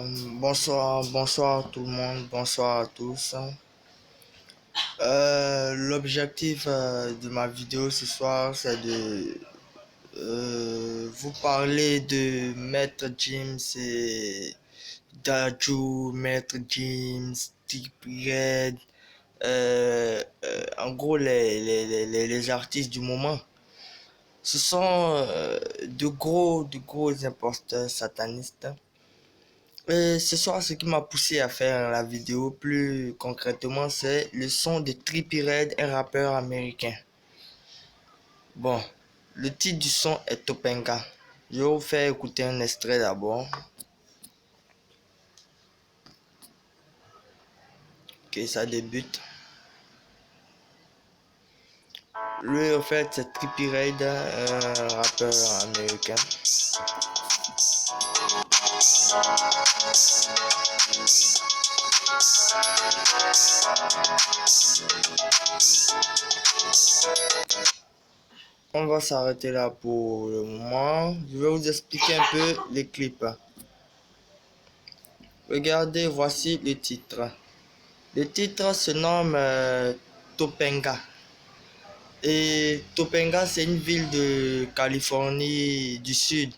Bonsoir tout le monde, bonsoir à tous. L'objectif de ma vidéo ce soir, c'est de vous parler de Maître Gims et Daju, Maître Gims, Trippie Redd, en gros les artistes du moment. Ce sont de gros imposteurs satanistes. Et ce soir, ce qui m'a poussé à faire la vidéo plus concrètement, c'est le son de Trippie Redd, un rappeur américain. Bon, le titre du son est Topanga. Je vais vous faire écouter un extrait d'abord. Ok, ça débute. Lui, en fait, c'est Trippie Redd, un rappeur américain. On va s'arrêter là pour le moment. Je vais vous expliquer un peu les clips. Regardez, voici le titre. Le titre se nomme Topanga. Et Topanga, c'est une ville de Californie du Sud.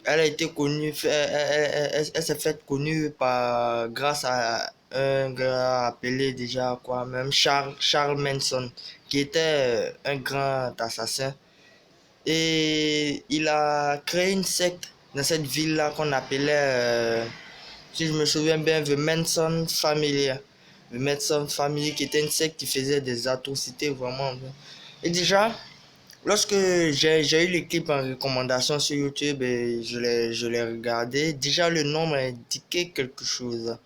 Elle a été connue, elle s'est faite connue grâce à un gars appelé déjà quoi même Charles Manson, qui était un grand assassin. Et il a créé une secte dans cette ville-là qu'on appelait, si je me souviens bien, The Manson Family. The Manson Family, qui était une secte qui faisait des atrocités vraiment. Et déjà, lorsque j'ai eu les clips en recommandation sur YouTube et je l'ai regardé, déjà le nom m'a indiqué quelque chose.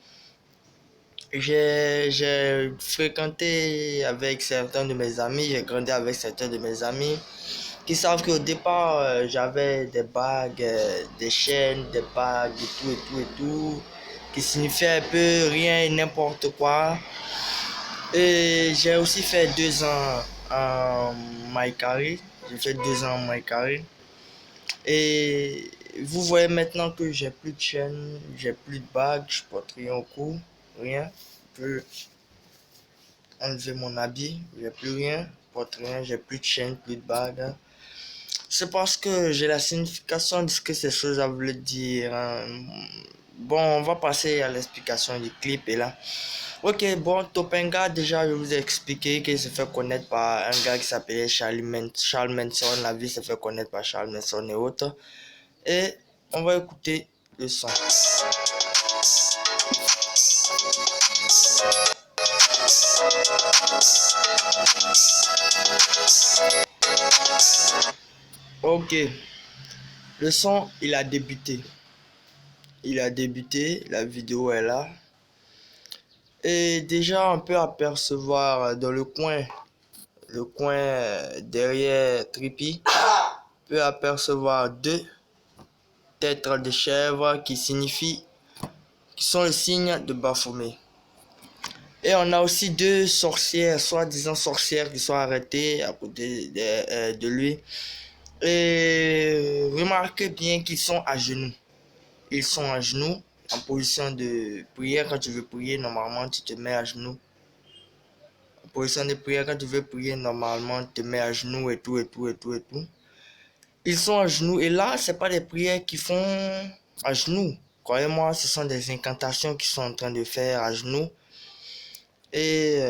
J'ai fréquenté avec certains de mes amis, j'ai grandi avec certains de mes amis qui savent qu'au départ, j'avais des bagues, des chaînes, des bagues et tout, qui signifiait un peu rien et n'importe quoi. Et j'ai aussi fait 2 ans en Maïkari. J'ai fait 2 ans en Maïkari. Et vous voyez maintenant que j'ai plus de chaîne, j'ai plus de bague, je porte rien au cou, rien. Je peux enlever mon habit, j'ai plus rien, je porte rien, j'ai plus de chaîne, plus de bague. C'est parce que j'ai la signification de ce que ces choses veulent dire. Bon, on va passer à l'explication du clip et là. Ok, bon, Topanga, déjà, je vous ai expliqué qu'il se fait connaître par un gars qui s'appelait Charles Manson. La vie se fait connaître par Charles Manson et autres. Et on va écouter le son. Ok, le son, il a débuté. Il a débuté, la vidéo est là. Et déjà, on peut apercevoir dans le coin derrière Trippie, on peut apercevoir 2 têtes de chèvre qui sont le signe de Baphomet. Et on a aussi 2 sorcières, soi-disant sorcières, qui sont arrêtées à côté de lui. Et remarquez bien qu'ils sont à genoux. Ils sont à genoux, en position de prière. Quand tu veux prier, normalement, tu te mets à genoux. En position de prière, quand tu veux prier, normalement, tu te mets à genoux et tout. Ils sont à genoux. Et là, c'est pas des prières qu'ils font à genoux. Croyez-moi, ce sont des incantations qu'ils sont en train de faire à genoux. Et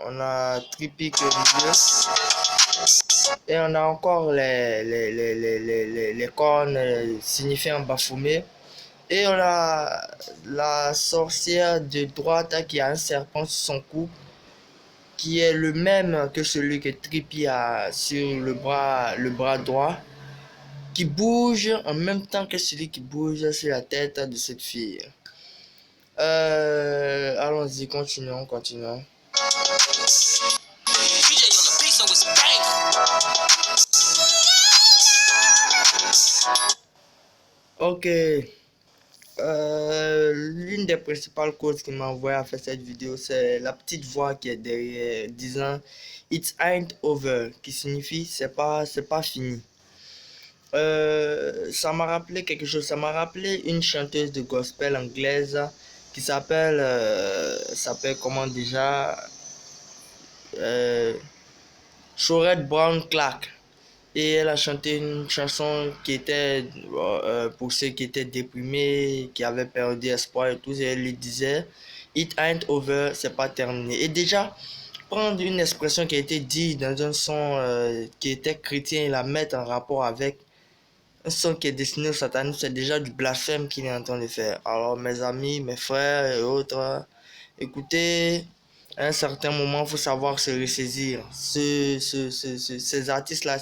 on a Trippie au milieu. Et on a encore les cornes signifiant Baphomet. Et on a la sorcière de droite qui a un serpent sur son cou, qui est le même que celui que Trippie a sur le bras droit, qui bouge en même temps que celui qui bouge sur la tête de cette fille. Allons-y, continuons. Ok. L'une des principales causes qui m'a envoyé à faire cette vidéo, c'est la petite voix qui est derrière disant It ain't over, qui signifie c'est pas fini. Ça m'a rappelé quelque chose. Ça m'a rappelé une chanteuse de gospel anglaise qui s'appelle comment déjà? Euh, Shorette Brown Clark. Et elle a chanté une chanson qui était pour ceux qui étaient déprimés, qui avaient perdu espoir et tout. Et elle lui disait, It ain't over, c'est pas terminé. Et déjà, prendre une expression qui a été dite dans un son qui était chrétien et la mettre en rapport avec un son qui est destiné au satanisme, c'est déjà du blasphème qu'il est en train de faire. Alors, mes amis, mes frères et autres, écoutez, à un certain moment, il faut savoir se ressaisir. Ces artistes-là,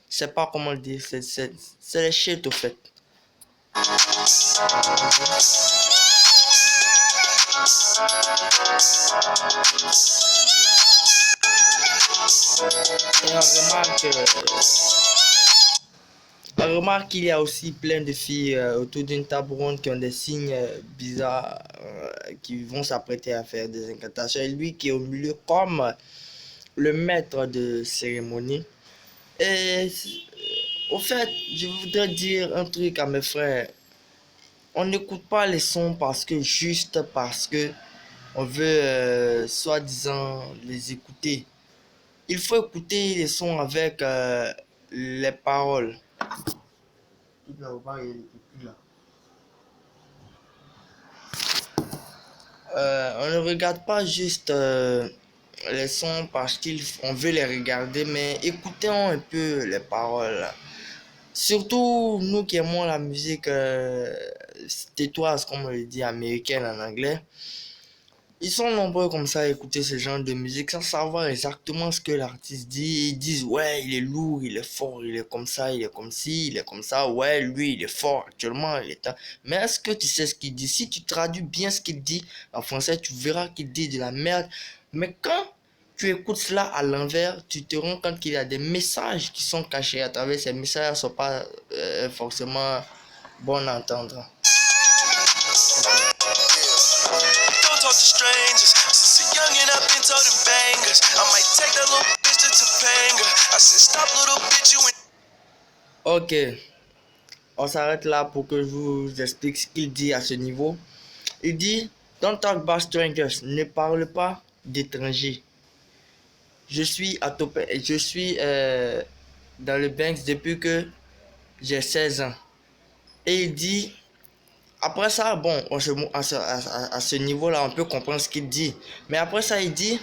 c'est pas comment le dire, c'est les shit au fait. Et on remarque qu'il y a aussi plein de filles autour d'une table ronde qui ont des signes bizarres, qui vont s'apprêter à faire des incantations. Et lui qui est au milieu comme le maître de cérémonie. Et au fait, je voudrais dire un truc à mes frères. On n'écoute pas les sons juste parce que on veut soi-disant les écouter. Il faut écouter les sons avec les paroles. On ne regarde pas juste les sons parce qu'on veut les regarder, mais écoutons un peu les paroles. Surtout nous qui aimons la musique tétoise, comme on le dit, américaine en anglais. Ils sont nombreux comme ça à écouter ce genre de musique sans savoir exactement ce que l'artiste dit. Ils disent, ouais, il est lourd, il est fort, il est comme ça, il est comme ci, il est comme ça. Ouais, lui, il est fort actuellement. Mais est-ce que tu sais ce qu'il dit? Si tu traduis bien ce qu'il dit en français, tu verras qu'il dit de la merde. Mais quand tu écoutes cela à l'envers, tu te rends compte qu'il y a des messages qui sont cachés à travers ces messages ne sont pas forcément bons à entendre. Ok, on s'arrête là pour que je vous explique ce qu'il dit à ce niveau. Il dit, Don't talk about strangers, ne parle pas d'étrangers. Je suis dans le Banks depuis que j'ai 16 ans. Et il dit, après ça, bon, à ce niveau-là, on peut comprendre ce qu'il dit. Mais après ça, il dit,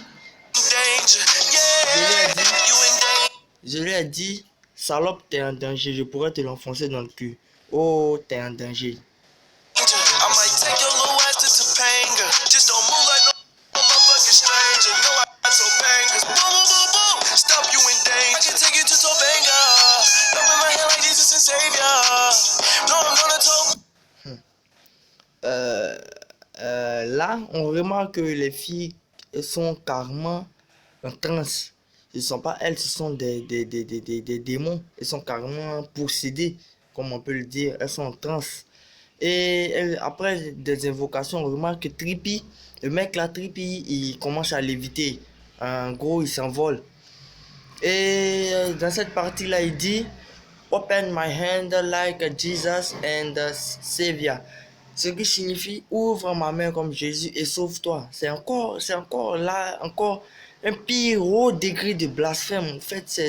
je lui ai dit, salope, t'es en danger, je pourrais te l'enfoncer dans le cul. Oh, t'es en danger. Là, on remarque que les filles sont carrément en transe. Ce ne sont pas elles, ce sont des démons. Elles sont carrément possédées, comme on peut le dire. Elles sont en transe. Et après des invocations, on remarque que Trippy, le mec là, Trippy, il commence à léviter. En gros, il s'envole. Et dans cette partie-là, il dit Open my hand like Jesus and Savior. Ce qui signifie ouvre ma main comme Jésus et sauve-toi. C'est encore là, encore un pire haut degré de blasphème. En fait, c'est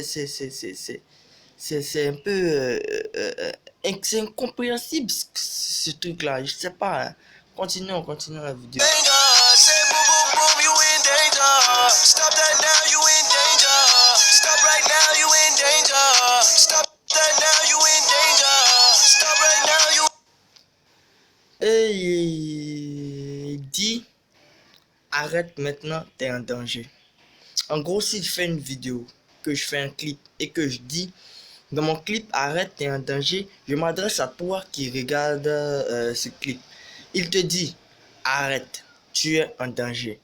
un peu c'est incompréhensible ce truc-là. Je sais pas. Hein. Continuons la vidéo. Et il dit, arrête maintenant, t'es en danger. En gros, si je fais une vidéo, que je fais un clip et que je dis, dans mon clip, arrête, t'es en danger, je m'adresse à toi qui regarde ce clip. Il te dit, arrête, tu es en danger.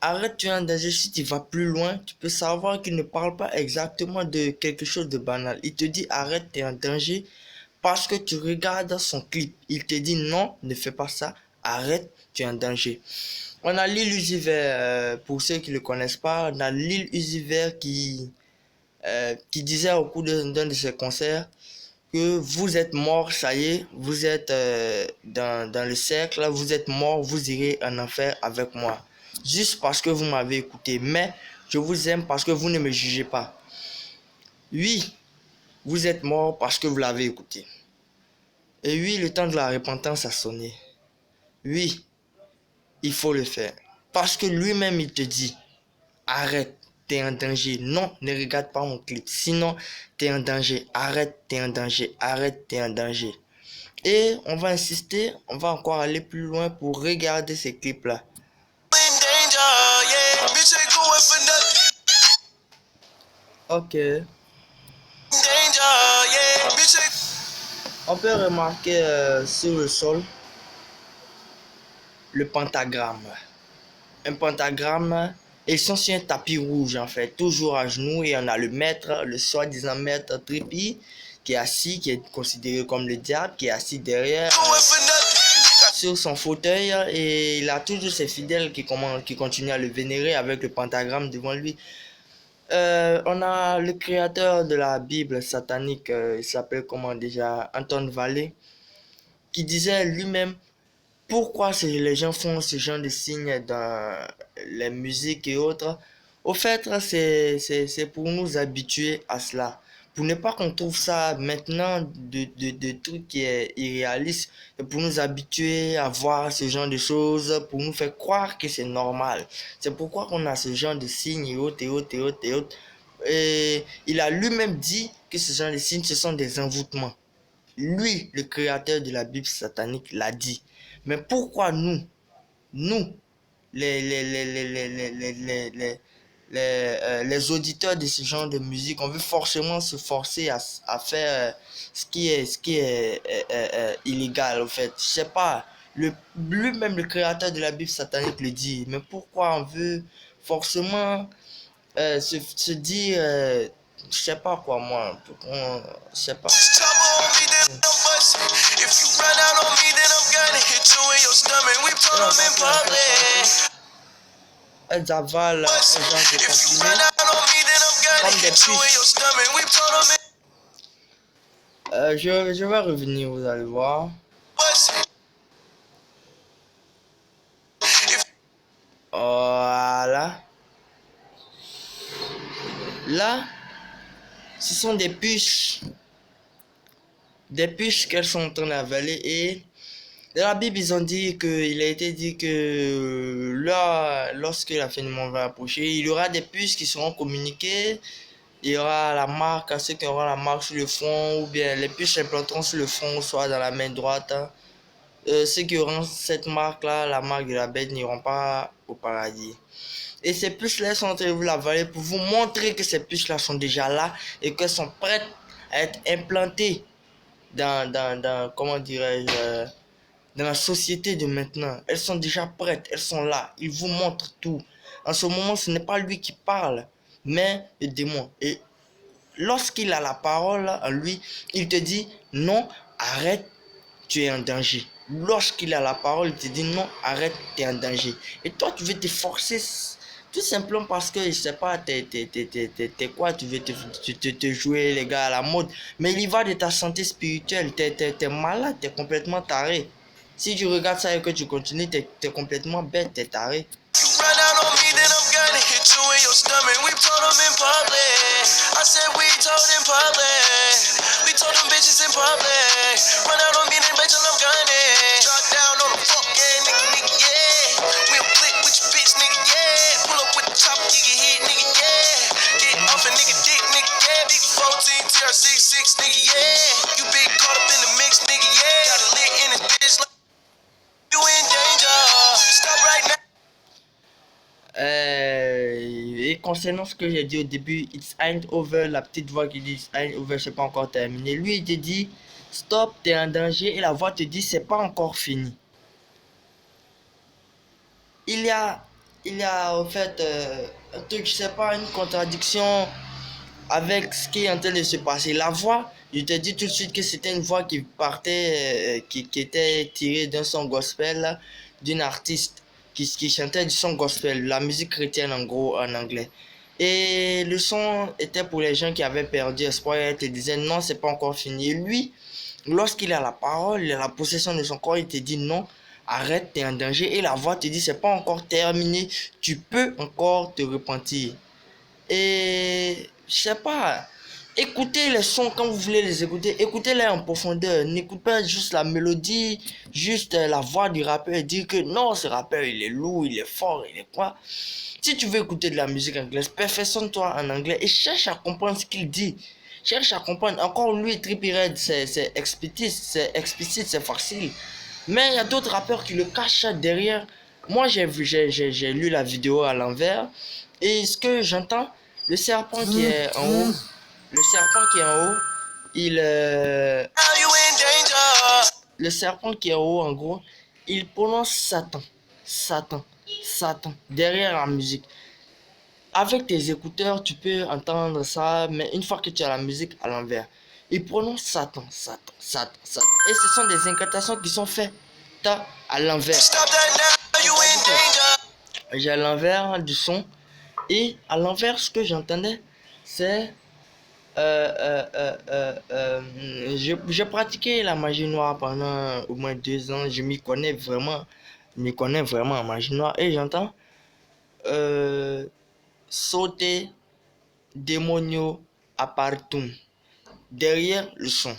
Arrête, tu es en danger. Si tu vas plus loin, tu peux savoir qu'il ne parle pas exactement de quelque chose de banal. Il te dit, arrête, tu es en danger. Parce que tu regardes son clip, il te dit non, ne fais pas ça, arrête, tu es en danger. On a Lil Uzi Vert, pour ceux qui ne le connaissent pas, on a Lil Uzi Vert qui qui disait au cours d'un de ses concerts que vous êtes mort, ça y est, vous êtes dans le cercle, vous êtes mort, vous irez en enfer avec moi. Juste parce que vous m'avez écouté. Mais je vous aime parce que vous ne me jugez pas. Oui, vous êtes mort parce que vous l'avez écouté. Et oui, le temps de la repentance a sonné. Oui, il faut le faire. Parce que lui-même, il te dit, arrête, t'es en danger. Non, ne regarde pas mon clip. Sinon, t'es en danger. Arrête, t'es en danger. Arrête, t'es en danger. Et on va insister, on va encore aller plus loin pour regarder ces clips-là. Ok. On peut remarquer sur le sol le pentagramme. Un pentagramme, ils sont sur un tapis rouge en fait, toujours à genoux, et on a le maître, le soi-disant maître Trippy, qui est assis, qui est considéré comme le diable, qui est assis derrière sur son fauteuil, et il a toujours ses fidèles qui continuent à le vénérer avec le pentagramme devant lui. On a le créateur de la Bible satanique, il s'appelle comment déjà, Anton Vallée, qui disait lui-même pourquoi les gens font ce genre de signes dans les musiques et autres. Au fait, c'est pour nous habituer à cela. Pour ne pas qu'on trouve ça maintenant de trucs qui est irréaliste, et pour nous habituer à voir ce genre de choses, pour nous faire croire que c'est normal. C'est pourquoi on a ce genre de signes et autres et autres et autres et autres. Et il a lui-même dit que ce genre de signes, ce sont des envoûtements. Lui, le créateur de la Bible satanique, l'a dit. Mais pourquoi nous, les auditeurs de ce genre de musique, on veut forcément se forcer à faire ce qui est illégal, en fait. Je sais pas, lui-même, le créateur de la Bible satanique le dit. Mais pourquoi on veut forcément se dire, je sais pas quoi, moi, je sais pas. Elles avalent un genre de comprimé comme des puces. Je vais revenir, vous allez voir. Voilà. Là, ce sont des puces. Des puces qu'elles sont en train d'avaler. Et dans la Bible, ils ont dit il a été dit que là, lorsque la fin du monde va approcher, il y aura des puces qui seront communiquées. Il y aura la marque, à ceux qui auront la marque sur le front, ou bien les puces s'implanteront sur le front, soit dans la main droite. Ceux qui auront cette marque-là, la marque de la bête, n'iront pas au paradis. Et ces puces-là sont en train de vous l'avaler pour vous montrer que ces puces-là sont déjà là et qu'elles sont prêtes à être implantées comment dirais-je, dans la société de maintenant. Elles sont déjà prêtes, elles sont là. Il vous montre tout. En ce moment, ce n'est pas lui qui parle, mais le démon. Et lorsqu'il a la parole en lui, il te dit non, arrête, tu es en danger. Lorsqu'il a la parole, il te dit non, arrête, tu es en danger. Et toi, tu veux te forcer tout simplement parce que, je sais pas, t'es quoi, tu veux te jouer les gars à la mode. Mais il y va de ta santé spirituelle, t'es malade, t'es complètement taré. Si tu regardes ça et que tu continues, t'es complètement bête, t'es taré. Et concernant ce que j'ai dit au début, it's ain't over, la petite voix qui dit it's ain't over, c'est pas encore terminé. Lui, il te dit stop, t'es en danger, et la voix te dit c'est pas encore fini. Il y a au fait un truc, je sais pas, une contradiction avec ce qui est en train de se passer. La voix, je te dis tout de suite que c'était une voix qui partait, qui était tirée d'un son gospel d'une artiste qui chantait du son gospel, la musique chrétienne en gros en anglais. Et le son était pour les gens qui avaient perdu espoir et te disaient non, c'est pas encore fini. Et lui, lorsqu'il a la parole, il a la possession de son corps, il te dit non, arrête, t'es en danger. Et la voix te dit c'est pas encore terminé, tu peux encore te repentir. Et je sais pas, écoutez les sons quand vous voulez les écouter, écoutez-les en profondeur. N'écoutez pas juste la mélodie, juste la voix du rappeur et dire que non, ce rappeur il est lourd, il est fort, il est quoi. Si tu veux écouter de la musique anglaise, perfectionne-toi en anglais et cherche à comprendre ce qu'il dit. Cherche à comprendre. Encore lui, Trippie Redd, c'est explicite, c'est facile. Mais il y a d'autres rappeurs qui le cachent derrière. Moi, j'ai lu la vidéo à l'envers. Et ce que j'entends, le serpent qui est en haut, le serpent qui est en haut, il... le serpent qui est en haut, en gros, il prononce Satan. Satan. Satan. Derrière la musique. Avec tes écouteurs, tu peux entendre ça, mais une fois que tu as la musique à l'envers, il prononce Satan, Satan, Satan, Satan. Et ce sont des incantations qui sont faites à l'envers. J'ai l'envers du son. Et à l'envers, ce que j'entendais, c'est... j'ai pratiqué la magie noire pendant au moins 2 ans. Je m'y connais vraiment. Je m'y connais vraiment en magie noire. Et j'entends sauter démonio apartum derrière le son.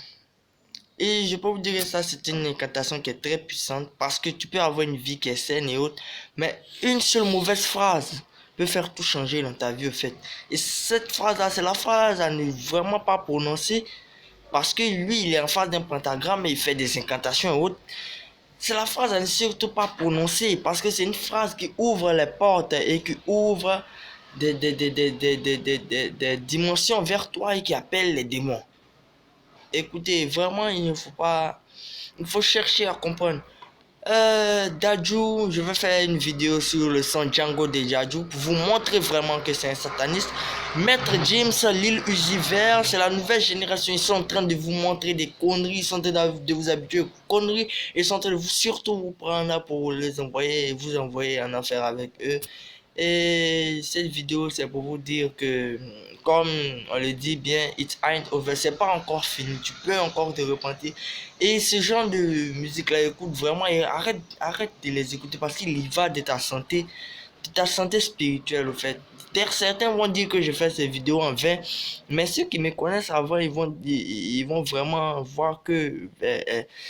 Et je peux vous dire que ça, c'est une incantation qui est très puissante parce que tu peux avoir une vie qui est saine et autres, mais une seule mauvaise phrase peut faire tout changer dans ta vie, au fait. Et cette phrase-là, c'est la phrase à ne vraiment pas prononcer parce que lui, il est en face d'un pentagramme et il fait des incantations et autres. C'est la phrase à ne surtout pas prononcer parce que c'est une phrase qui ouvre les portes et qui ouvre des dimensions vers toi et qui appelle les démons. Écoutez, vraiment, il ne faut pas... Il faut chercher à comprendre. Dadju, je vais faire une vidéo sur le son Django de Dadju pour vous montrer vraiment que c'est un sataniste. Maître James, Lil Uzi Vert, c'est la nouvelle génération. Ils sont en train de vous montrer des conneries, ils sont en train de vous habituer aux conneries. Ils sont en train de vous surtout vous prendre pour les envoyer et vous envoyer en affaire avec eux. Et cette vidéo, c'est pour vous dire que, comme on le dit bien, it ain't over. C'est pas encore fini. Tu peux encore te repentir. Et ce genre de musique-là, écoute vraiment et arrête de les écouter parce qu'il y va de ta santé spirituelle, au fait. Certains vont dire que je fais ces vidéos en vain, mais ceux qui me connaissent avant, ils vont vraiment voir que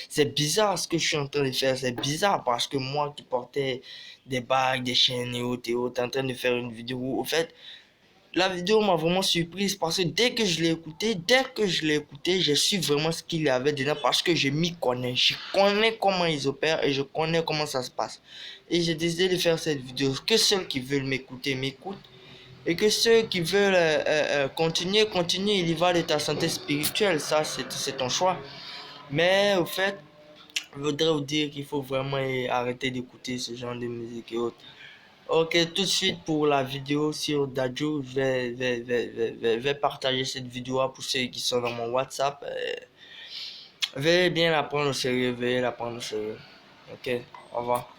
c'est bizarre ce que je suis en train de faire. C'est bizarre parce que moi qui portais des bagues, des chaînes et autres, en train de faire une vidéo, au fait, la vidéo m'a vraiment surprise parce que dès que je l'ai écouté, j'ai su vraiment ce qu'il y avait dedans parce que je m'y connais. Je connais comment ils opèrent et je connais comment ça se passe. Et j'ai décidé de faire cette vidéo. Que ceux qui veulent m'écouter m'écoutent. Et que ceux qui veulent continuer, il y va de ta santé spirituelle. Ça, c'est ton choix. Mais au fait, je voudrais vous dire qu'il faut vraiment arrêter d'écouter ce genre de musique et autres. Ok, tout de suite pour la vidéo sur Dadju, je vais partager cette vidéo pour ceux qui sont dans mon WhatsApp. Veuillez bien la prendre au sérieux, veuillez la prendre au sérieux. Ok, au revoir.